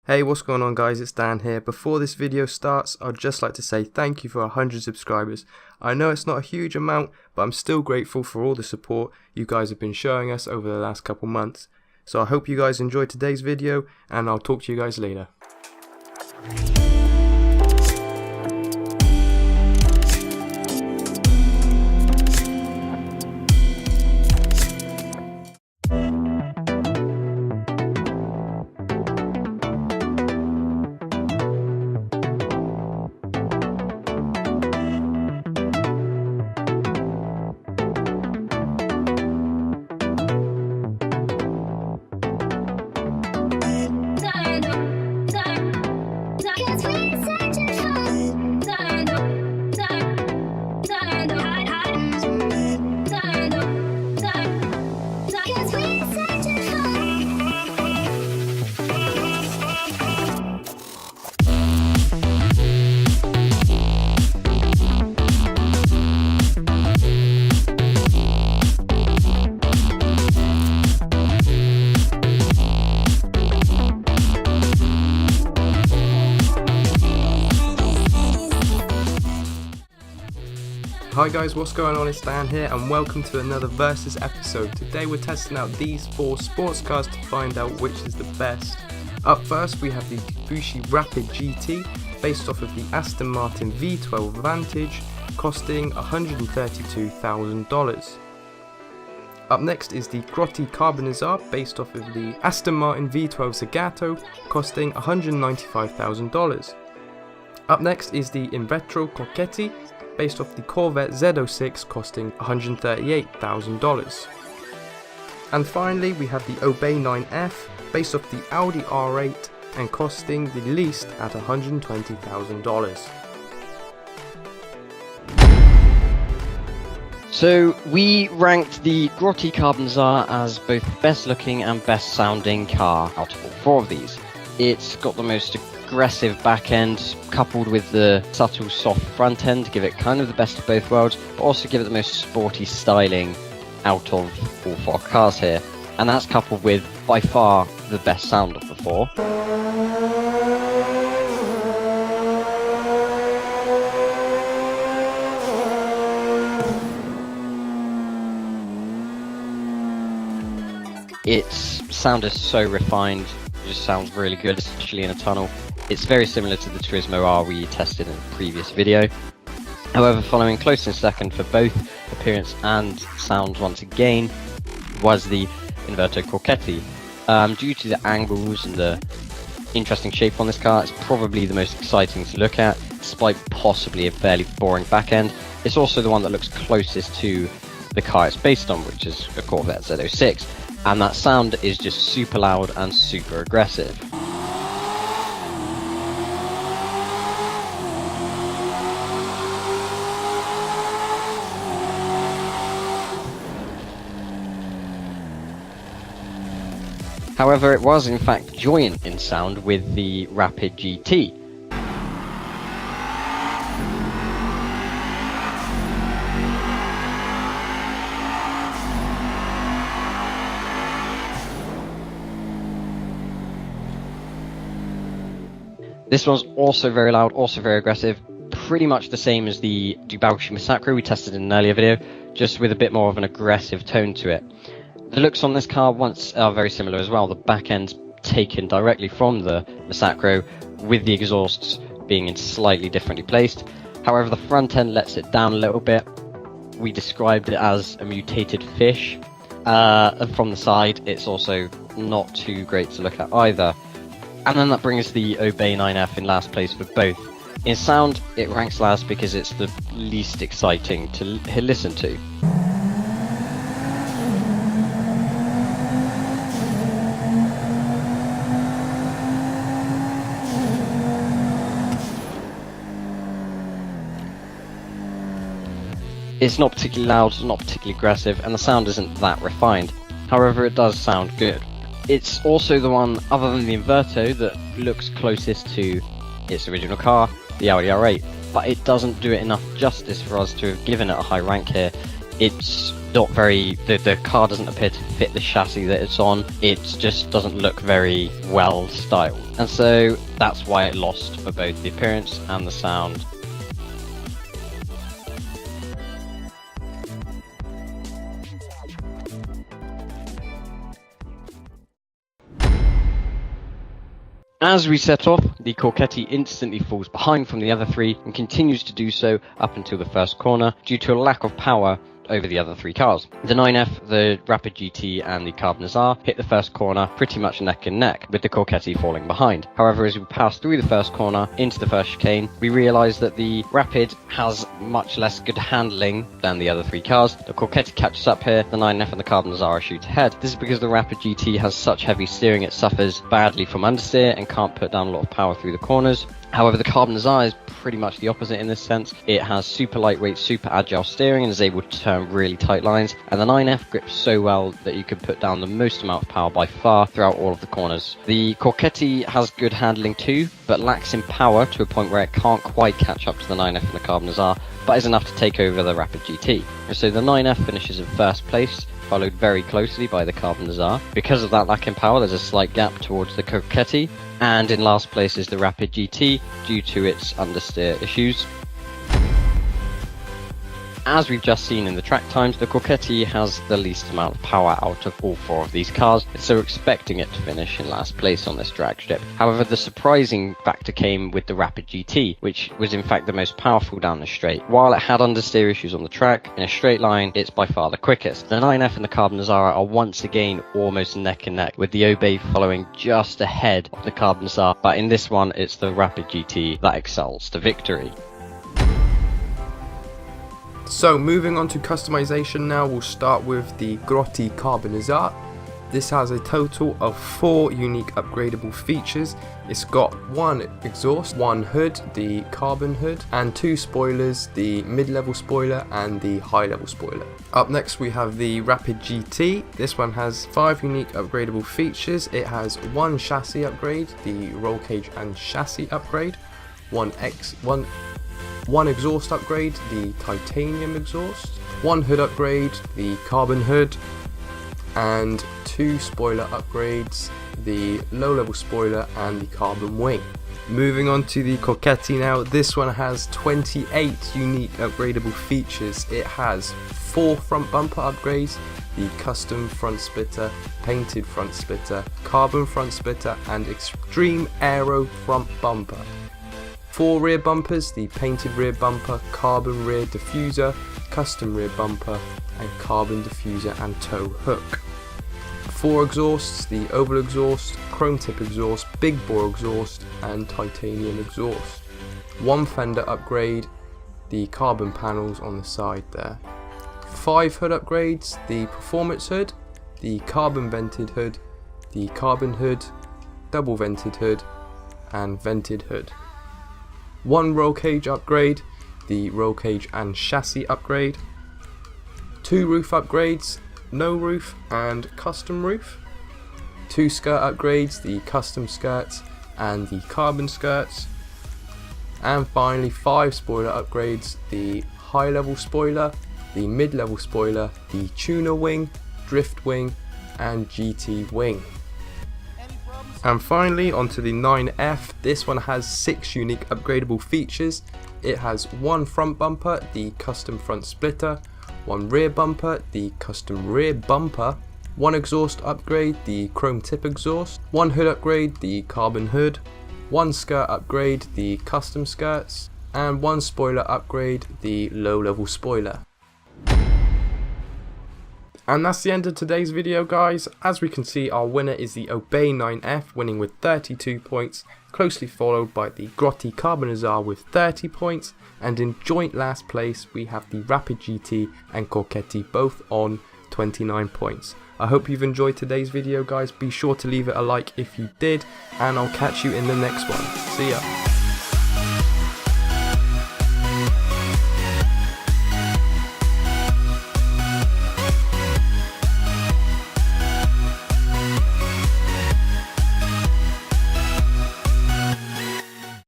Hey, what's going on guys, it's Dan here. Before this video starts, I'd just like to say thank you for 100 subscribers. I know it's not a huge amount, but I'm still grateful for all the support you guys have been showing us over the last couple months. So I hope you guys enjoyed today's video, and I'll talk to you guys later. Hi guys, what's going on? It's Dan here and welcome to another Versus episode. Today we're testing out these 4 sports cars to find out which is the best. Up first we have the Dewbauchee Rapid GT based off of the Aston Martin V12 Vantage, costing $132,000. Up next is the Grotti Carbonizzare based off of the Aston Martin V12 Zagato, costing $195,000. Up next is the Invetero Coquette based off the Corvette Z06, costing $138,000. And finally we have the Obey 9F based off the Audi R8 and costing the least at $120,000. So we ranked the Grotti Carbonizzare as both best looking and best sounding car out of all 4 of these. It's got the most aggressive back end coupled with the subtle soft front end to give it kind of the best of both worlds, but also give it the most sporty styling out of all 4 cars here, and that's coupled with by far the best sound of the 4. Its sound is so refined, it just sounds really good, especially in a tunnel. It's very similar to the Turismo R we tested in a previous video. However, following close in second for both appearance and sound once again was the Invetero Coquette. Due to the angles and the interesting shape on this car, it's probably the most exciting to look at, despite possibly a fairly boring back end. It's also the one that looks closest to the car it's based on, which is a Corvette Z06, and that sound is just super loud and super aggressive. However, it was in fact joint in sound with the Rapid GT. This one's also very loud, also very aggressive, pretty much the same as the Dewbauchee Massacre we tested in an earlier video, just with a bit more of an aggressive tone to it. The looks on this car are very similar as well. The back end's taken directly from the Massacre, with the exhausts being in slightly differently placed. However, the front end lets it down a little bit. We described it as a mutated fish. From the side, it's also not too great to look at either. And then that brings the Obey 9F in last place for both. In sound, it ranks last because it's the least exciting to listen to. It's not particularly loud, it's not particularly aggressive, and the sound isn't that refined. However, it does sound good. It's also the one, other than the Inverto, that looks closest to its original car, the Audi R8, but it doesn't do it enough justice for us to have given it a high rank here. It's not very, the car doesn't appear to fit the chassis that it's on. It just doesn't look very well styled. And so that's why it lost for both the appearance and the sound. As we set off, the Coquette instantly falls behind from the other three and continues to do so up until the first corner due to a lack of power over the other three cars. The 9F, the Rapid GT and the Carbonizzare hit the first corner pretty much neck and neck, with the Coquette falling behind. However, as we pass through the first corner into the first chicane, we realise that the Rapid has much less good handling than the other three cars. The Coquette catches up here, the 9F and the Carbonizzare shoot ahead. This is because the Rapid GT has such heavy steering it suffers badly from understeer and can't put down a lot of power through the corners. However, the Carbonizzare is pretty much the opposite in this sense. It has super lightweight, super agile steering and is able to turn really tight lines, and the 9F grips so well that you can put down the most amount of power by far throughout all of the corners. The Coquette has good handling too, but lacks in power to a point where it can't quite catch up to the 9F and the Carbonizzare, but is enough to take over the Rapid GT. So the 9F finishes in first place, followed very closely by the Carbonizzare. Because of that lack in power, there's a slight gap towards the Coquette, and in last place is the Rapid GT due to its understeer issues. As we've just seen in the track times, the Coquette has the least amount of power out of all four of these cars, so we're expecting it to finish in last place on this drag strip. However, the surprising factor came with the Rapid GT, which was in fact the most powerful down the straight. While it had understeer issues on the track, in a straight line, it's by far the quickest. The 9F and the Carbonizzare are once again almost neck and neck, with the Obey following just ahead of the Carbonizzare, but in this one, it's the Rapid GT that excels to victory. So moving on to customization now, we'll start with the Grotti Carbonizzare. This has a total of 4 unique upgradable features. It's got 1 exhaust, 1 hood, the carbon hood, and 2 spoilers, the mid-level spoiler and the high-level spoiler. Up next we have the Rapid GT. This one has 5 unique upgradable features. It has 1 chassis upgrade, the roll cage and chassis upgrade, 1 exhaust upgrade, the titanium exhaust, 1 hood upgrade, the carbon hood, and 2 spoiler upgrades, the low level spoiler and the carbon wing. Moving on to the Coquette now, this one has 28 unique upgradable features. It has 4 front bumper upgrades, the custom front splitter, painted front splitter, carbon front splitter and extreme aero front bumper. 4 rear bumpers, the painted rear bumper, carbon rear diffuser, custom rear bumper, and carbon diffuser and tow hook. 4 exhausts, the oval exhaust, chrome tip exhaust, big bore exhaust, and titanium exhaust. 1 fender upgrade, the carbon panels on the side there. 5 hood upgrades, the performance hood, the carbon vented hood, the carbon hood, double vented hood, and vented hood. 1 roll cage upgrade, the roll cage and chassis upgrade. 2 roof upgrades, no roof and custom roof. 2 skirt upgrades, the custom skirts and the carbon skirts. And finally 5 spoiler upgrades, the high level spoiler, the mid level spoiler, the tuner wing, drift wing and GT wing. And finally onto the 9F, this one has 6 unique upgradable features. It has 1 front bumper, the custom front splitter, 1 rear bumper, the custom rear bumper, 1 exhaust upgrade, the chrome tip exhaust, 1 hood upgrade, the carbon hood, 1 skirt upgrade, the custom skirts, and 1 spoiler upgrade, the low level spoiler. And that's the end of today's video, guys. As we can see, our winner is the Obey 9F, winning with 32 points, closely followed by the Grotti Carbonizzare with 30 points, and in joint last place we have the Rapid GT and Coquette both on 29 points. I hope you've enjoyed today's video, guys. Be sure to leave it a like if you did, and I'll catch you in the next one. See ya.